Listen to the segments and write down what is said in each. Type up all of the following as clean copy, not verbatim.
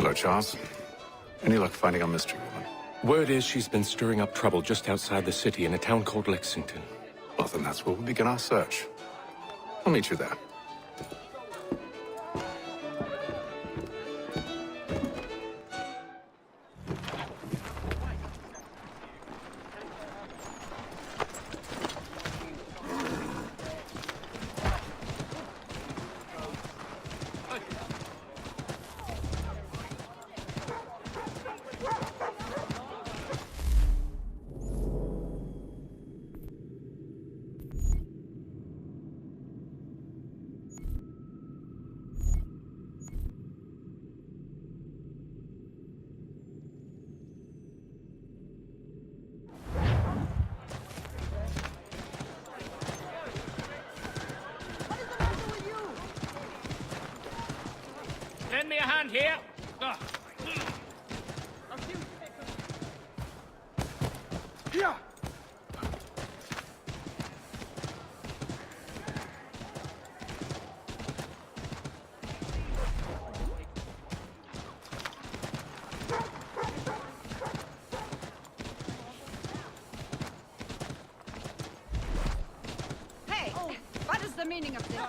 Hello, Charles. Any luck finding our mystery woman? Word is she's been stirring up trouble just outside the city in a town called Lexington. Well, then that's where we'll begin our search. I'll meet you there. Lend me a hand here. Here! Hey, what is the meaning of this?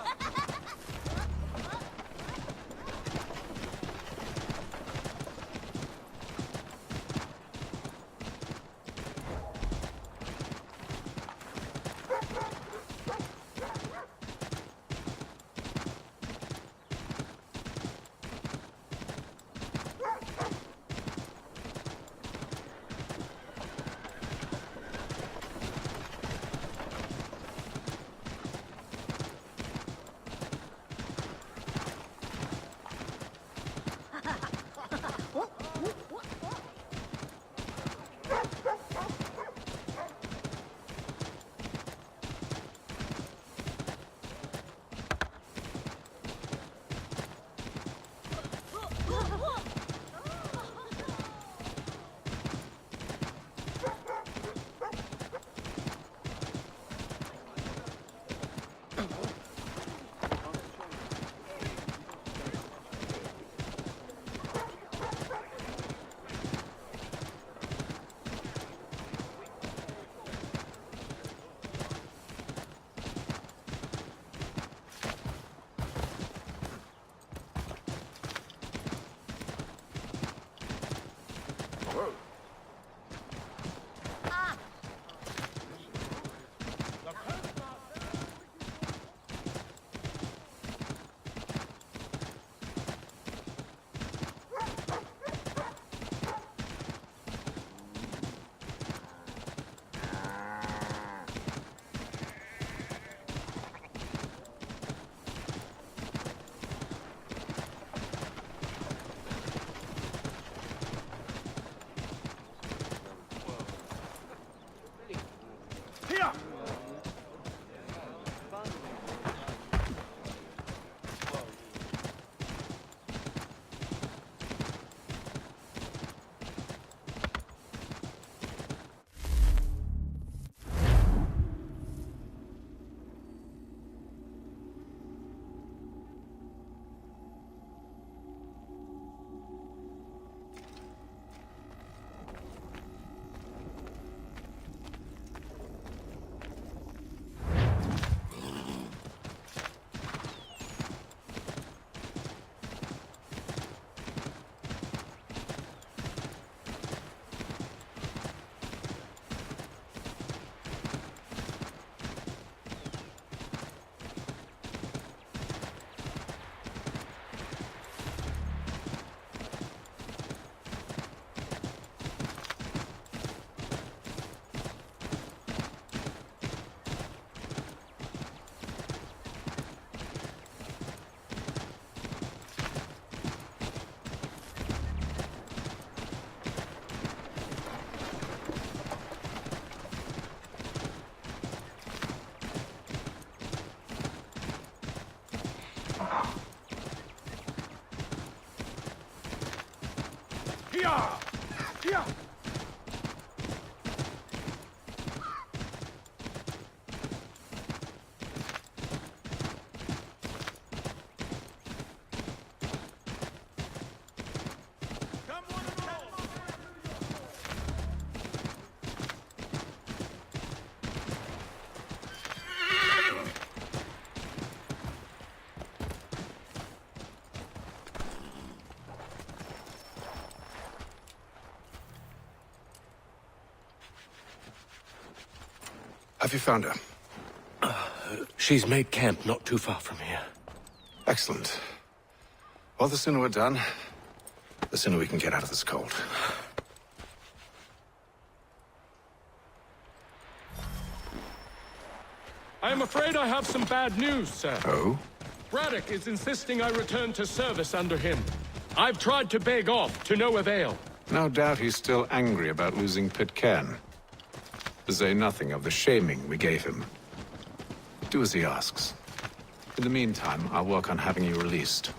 Here! Here! Here! Have you found her? She's made camp not too far from here. Excellent. Well, the sooner we're done, the sooner we can get out of this cold. I am afraid I have some bad news, sir. Oh? Braddock is insisting I return to service under him. I've tried to beg off, to no avail. No doubt he's still angry about losing Pitcairn. To say nothing of the shaming we gave him. Do as he asks. In the meantime, I'll work on having you released.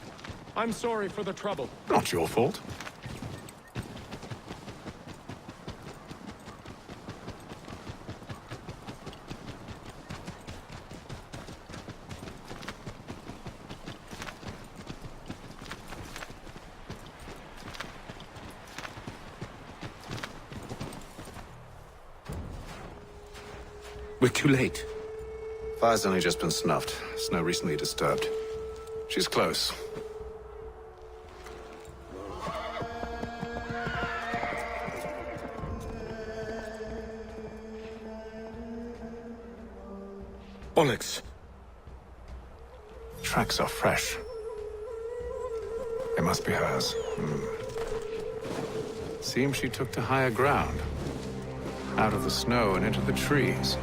I'm sorry for the trouble. Not your fault. We're too late. Fire's only just been snuffed. Snow recently disturbed. She's close. Bollocks. Tracks are fresh. They must be hers. Seems she took to higher ground. Out of the snow and into the trees.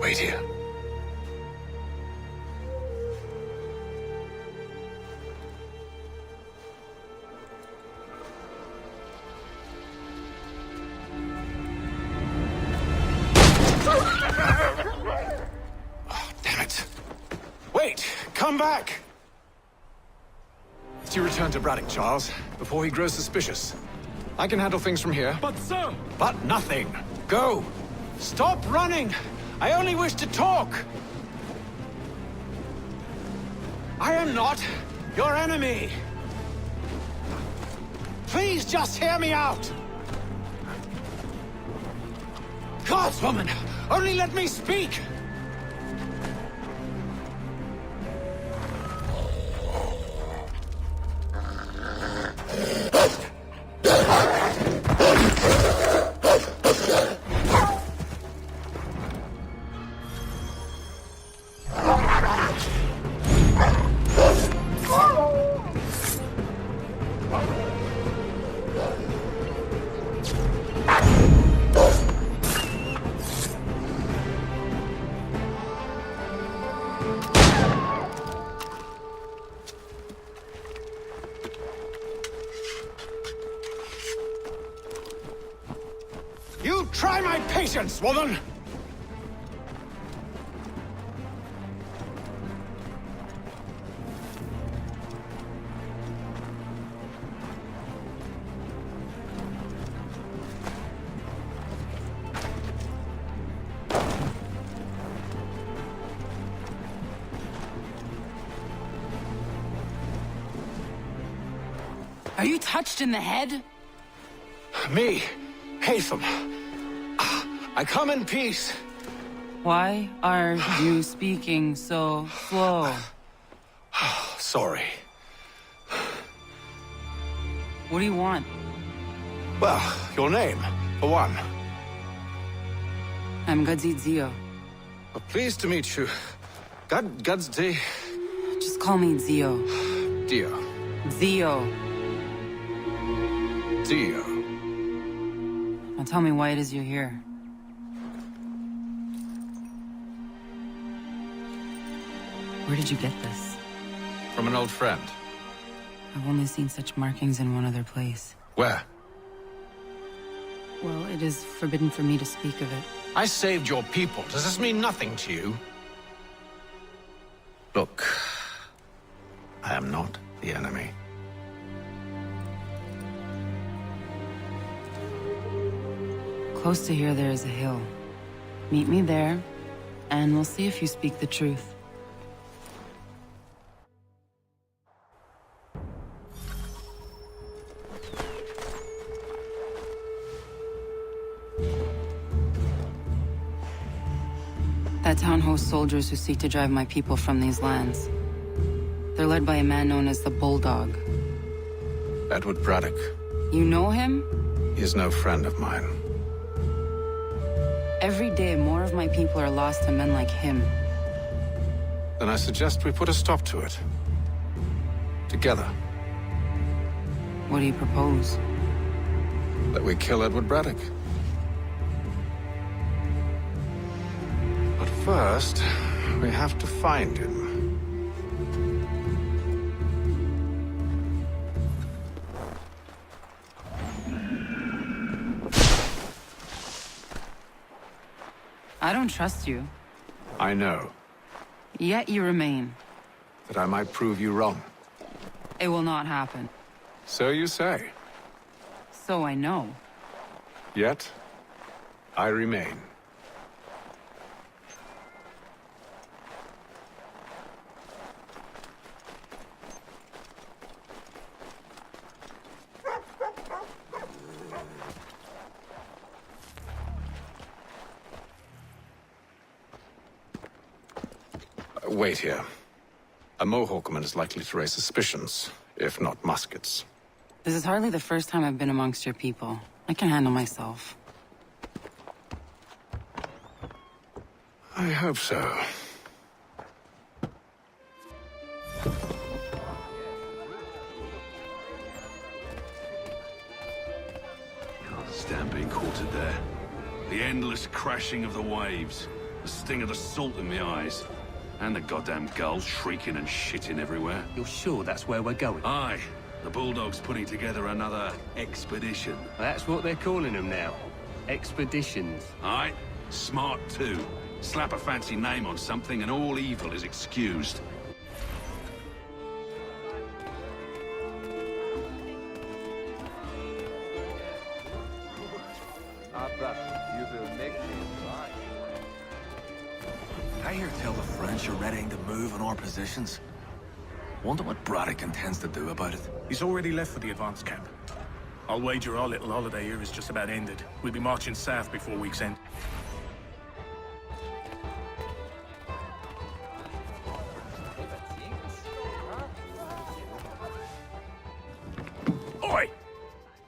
Wait here. Oh, damn it. Wait! Come back! Let's you return to Braddock, Charles, before he grows suspicious. I can handle things from here. But, sir! But nothing! Go! Stop running! I only wish to talk! I am not your enemy! Please just hear me out! Gods, woman! Only let me speak! You try my patience, woman! Are you touched in the head? Me, Haytham. I come in peace. Why are you speaking so slow? Sorry. What do you want? Well, your name, for one. I'm Gadzit Zio. Well, pleased to meet you. Gadzdi. Just call me Zio. Dio. Zio. Dio. Now tell me why it is you're here. Where did you get this? From an old friend. I've only seen such markings in one other place. Where? Well, it is forbidden for me to speak of it. I saved your people. Does this mean nothing to you? Look, I am not the enemy. Close to here, there is a hill. Meet me there, and we'll see if you speak the truth. That town hosts soldiers who seek to drive my people from these lands. They're led by a man known as the Bulldog. Edward Braddock. You know him? He is no friend of mine. Every day, more of my people are lost to men like him. Then I suggest we put a stop to it. Together. What do you propose? That we kill Edward Braddock. But first, we have to find him. I don't trust you. I know. Yet you remain. That I might prove you wrong. It will not happen. So you say. So I know. Yet, I remain. Wait here. A Mohawkman is likely to raise suspicions, if not muskets. This is hardly the first time I've been amongst your people. I can handle myself. I hope so. Stand being quartered there. The endless crashing of the waves. The sting of the salt in the eyes. And the goddamn gulls shrieking and shitting everywhere. You're sure that's where we're going? Aye. The Bulldog's putting together another expedition. That's what they're calling them now. Expeditions. Aye. Smart too. Slap a fancy name on something and all evil is excused. I hear tell the French are readying to move on our positions. Wonder what Braddock intends to do about it. He's already left for the advance camp. I'll wager our little holiday here is just about ended. We'll be marching south before week's end. Oi!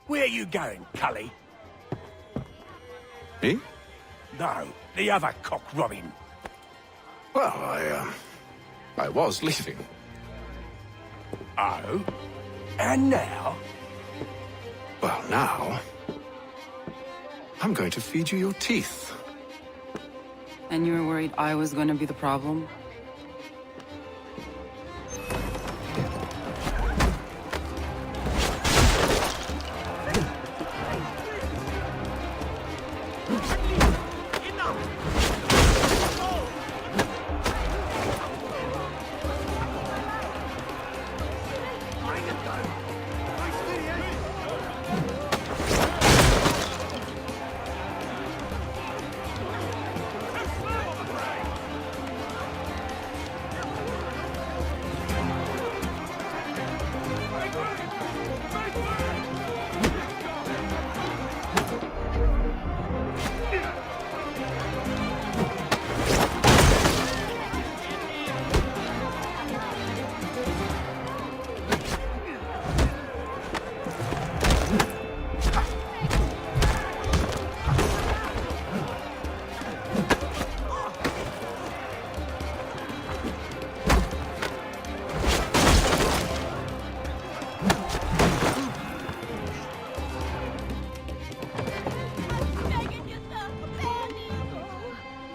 Where you going, Cully? Me? No, the other cock Robin. Well, I was leaving. Oh? And now? Well, now... I'm going to feed you your teeth. And you were worried I was going to be the problem?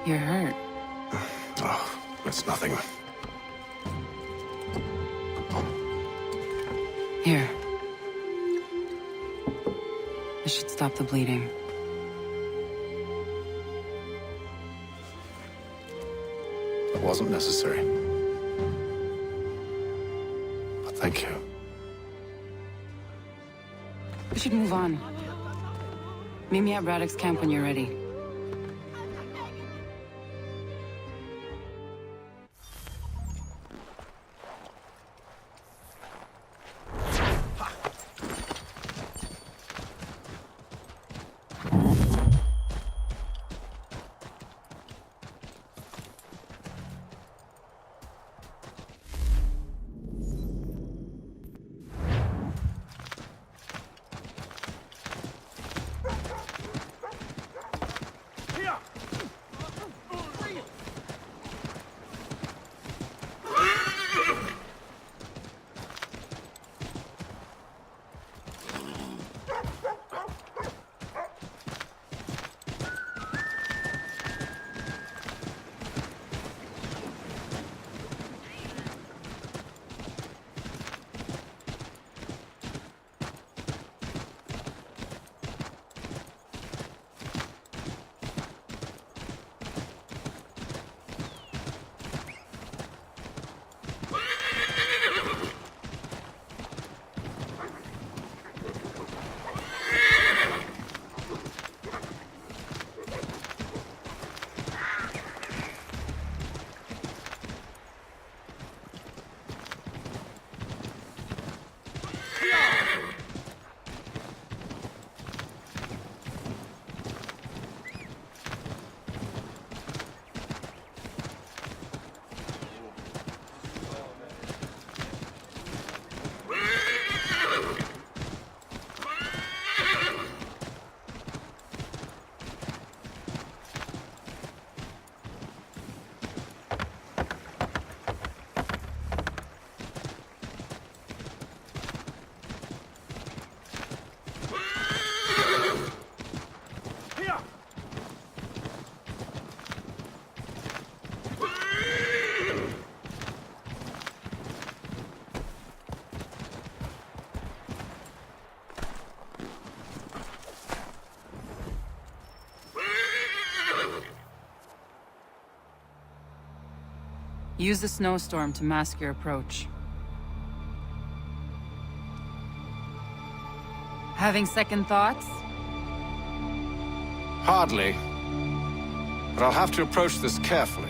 You're hurt. Oh, it's nothing. Here. This should stop the bleeding. It wasn't necessary. But thank you. We should move on. Meet me at Braddock's camp when you're ready. Use the snowstorm to mask your approach. Having second thoughts? Hardly. But I'll have to approach this carefully.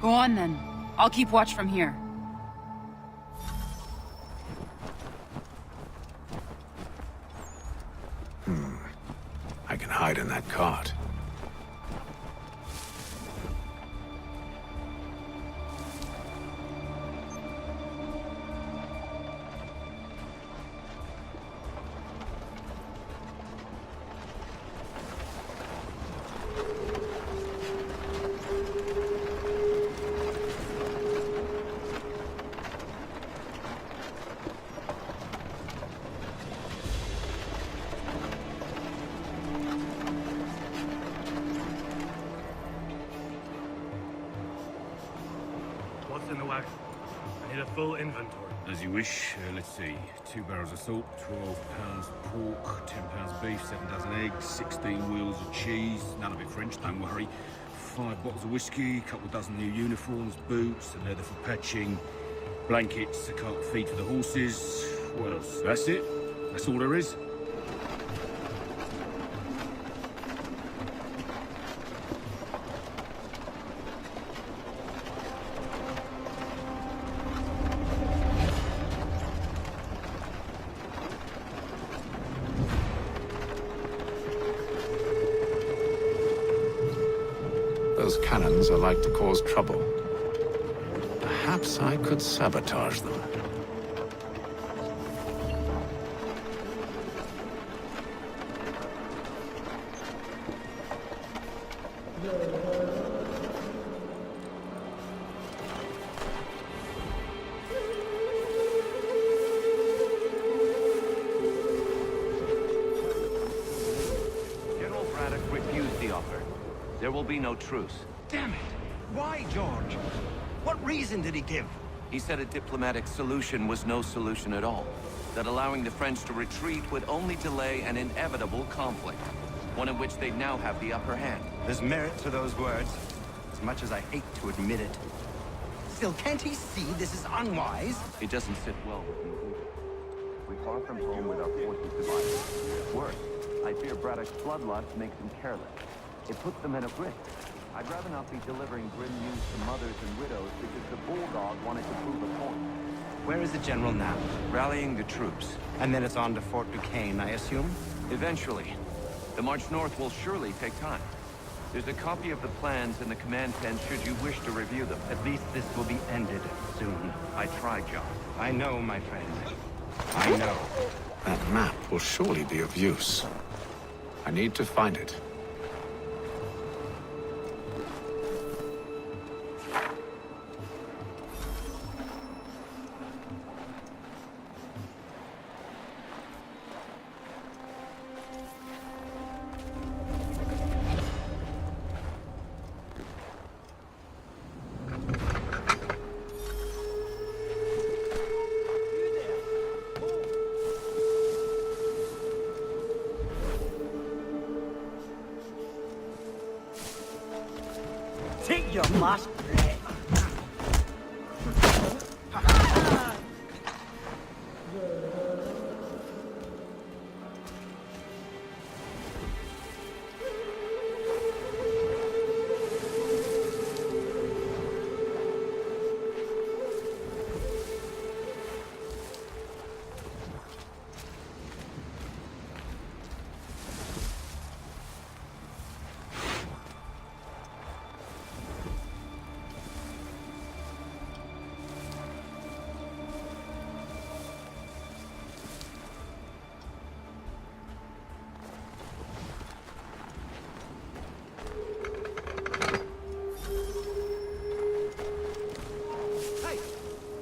Go on then. I'll keep watch from here. I can hide in that cart. What's in the wagon? I need a full inventory. As you wish. Let's see. 2 barrels of salt, 12 pounds pork, 10 pounds beef, 7 dozen eggs, 16 wheels of cheese. None of it French, don't worry. 5 bottles of whiskey, a couple dozen new uniforms, boots, and leather for patching, blankets, a cart feed for the horses. What else? That's it. That's all there is. Those cannons are like to cause trouble. Perhaps I could sabotage them. General Braddock refused the offer. There will be no truce. Damn it! Why, George? What reason did he give? He said a diplomatic solution was no solution at all. That allowing the French to retreat would only delay an inevitable conflict. One in which they'd now have the upper hand. There's merit to those words, as much as I hate to admit it. Still, can't he see this is unwise? It doesn't sit well with me. We're far from home with our forces divided. Worse, I fear Braddock's bloodlust makes him careless. It puts them at a risk. I'd rather not be delivering grim news to mothers and widows because the Bulldog wanted to prove a point. Where is the general now? Rallying the troops. And then it's on to Fort Duquesne, I assume? Eventually. The march north will surely take time. There's a copy of the plans in the command tent should you wish to review them. At least this will be ended soon. I tried, John. I know, my friend. I know. That map will surely be of use. I need to find it. Take your mask.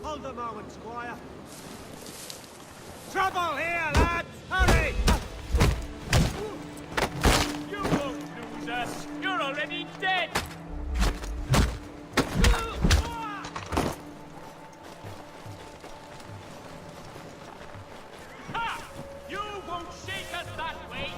Hold a moment, Squire. Trouble here, lads! Hurry! You won't lose us. You're already dead. Ha! You won't shake us that way.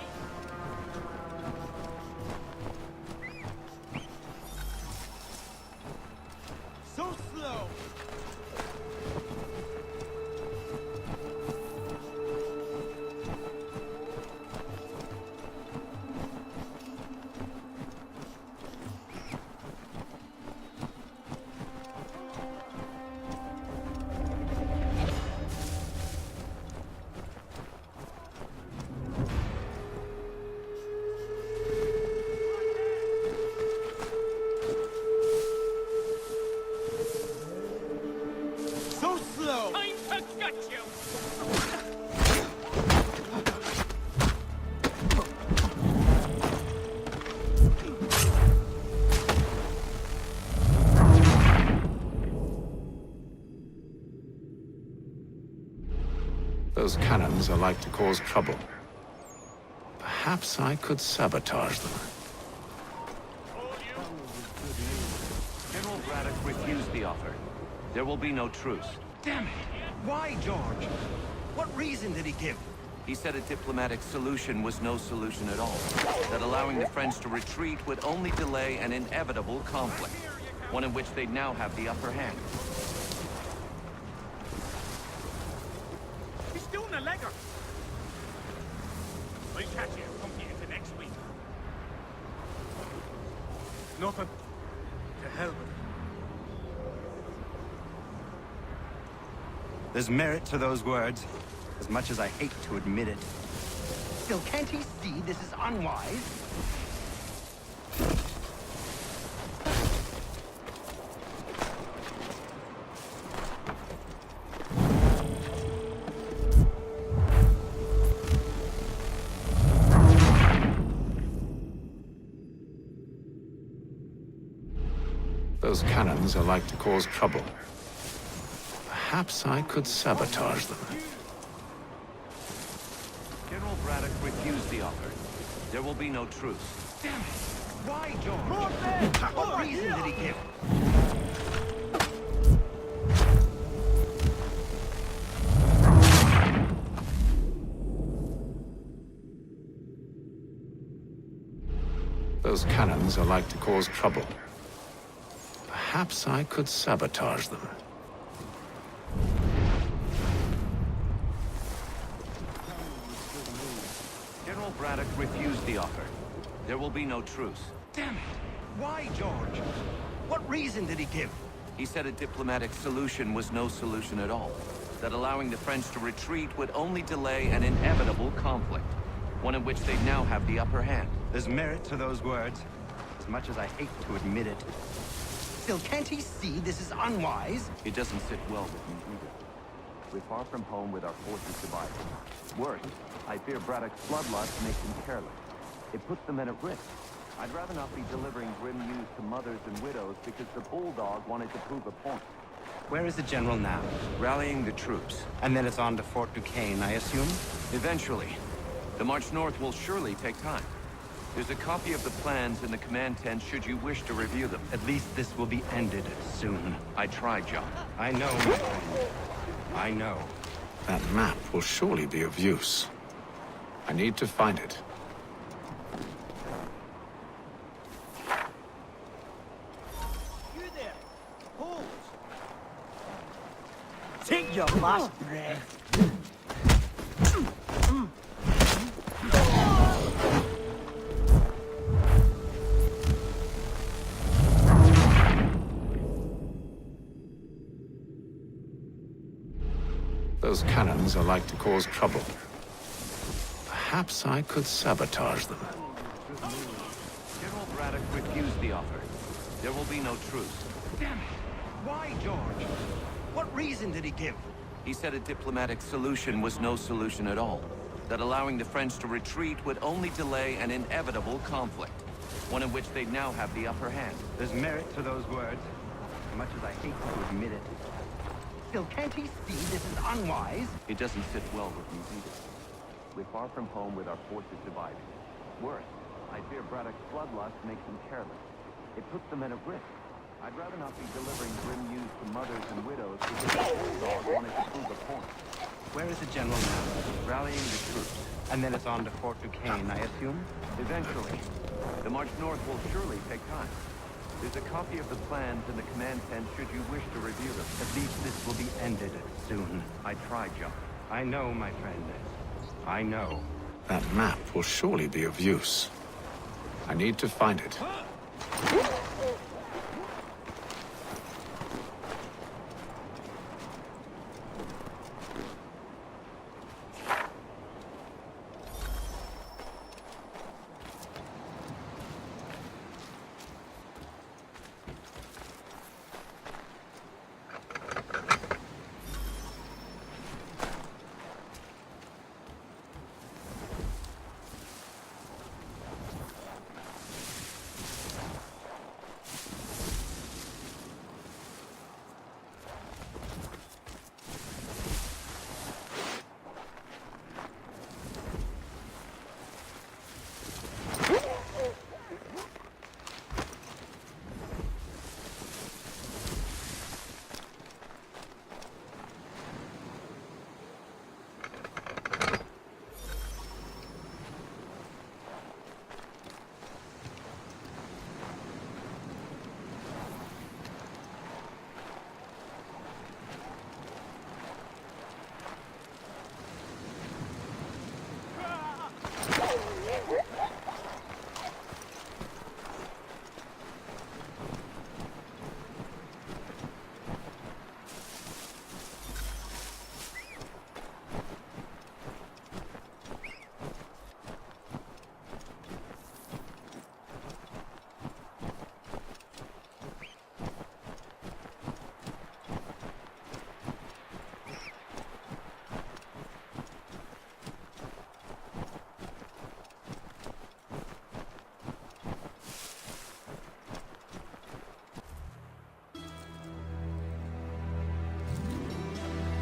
So slow! Time to gut you! Those cannons are like to cause trouble. Perhaps I could sabotage them. General Braddock refused the offer. There will be no truce. Damn it! Why, George? What reason did he give? He said a diplomatic solution was no solution at all. That allowing the French to retreat would only delay an inevitable conflict. One in which they'd now have the upper hand. He's doing a legger. I'll catch you. Come here to next week. Nothing. To hell with it. There's merit to those words, as much as I hate to admit it. Still, can't he see this is unwise? Those cannons are like to cause trouble. Perhaps I could sabotage them. General Braddock refused the offer. There will be no truce. Damn it! Why, George? What reason did he give? Those cannons are like to cause trouble. Perhaps I could sabotage them. General Braddock refused the offer. There will be no truce. Damn it! Why, George? What reason did he give? He said a diplomatic solution was no solution at all. That allowing the French to retreat would only delay an inevitable conflict. One in which they'd now have the upper hand. There's merit to those words, as much as I hate to admit it. Still, can't he see this is unwise? It doesn't sit well with me either. We're far from home with our forces divided. Worse, I fear Braddock's bloodlust makes him careless. It puts the men at risk. I'd rather not be delivering grim news to mothers and widows because the Bulldog wanted to prove a point. Where is the general now? Rallying the troops. And then it's on to Fort Duquesne, I assume? Eventually. The march north will surely take time. There's a copy of the plans in the command tent should you wish to review them. At least this will be ended soon. I tried, John. I know, my friend. I know. That map will surely be of use. I need to find it. You there! Hold! Take your last breath! Those cannons are like to cause trouble. Perhaps I could sabotage them. General Braddock refused the offer. There will be no truce. Damn it! Why, George? What reason did he give? He said a diplomatic solution was no solution at all. That allowing the French to retreat would only delay an inevitable conflict. One in which they'd now have the upper hand. There's merit to those words, as much as I hate to admit it. Still, can't he see this is unwise? It doesn't sit well with me either. We're far from home with our forces divided. Worse, I fear Braddock's bloodlust makes him careless. It puts the men at risk. I'd rather not be delivering grim news to mothers and widows because the Bulldog wanted to prove a point. Where is the general now? Rallying the troops. And then it's on to Fort Duquesne, I assume? Eventually. The march north will surely take time. There's a copy of the plans in the command tent should you wish to review them. At least this will be ended soon. I tried, John. I know, my friend. I know. That map will surely be of use. I need to find it.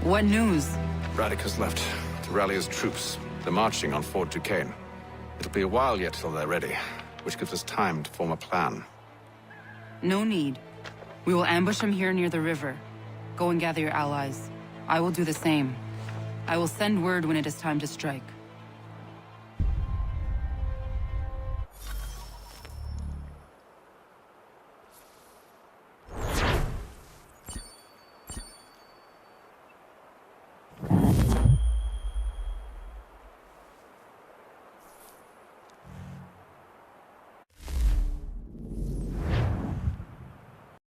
What news? Braddock has left to rally his troops. They're marching on Fort Duquesne. It'll be a while yet till they're ready, which gives us time to form a plan. No need. We will ambush him here near the river. Go and gather your allies. I will do the same. I will send word when it is time to strike.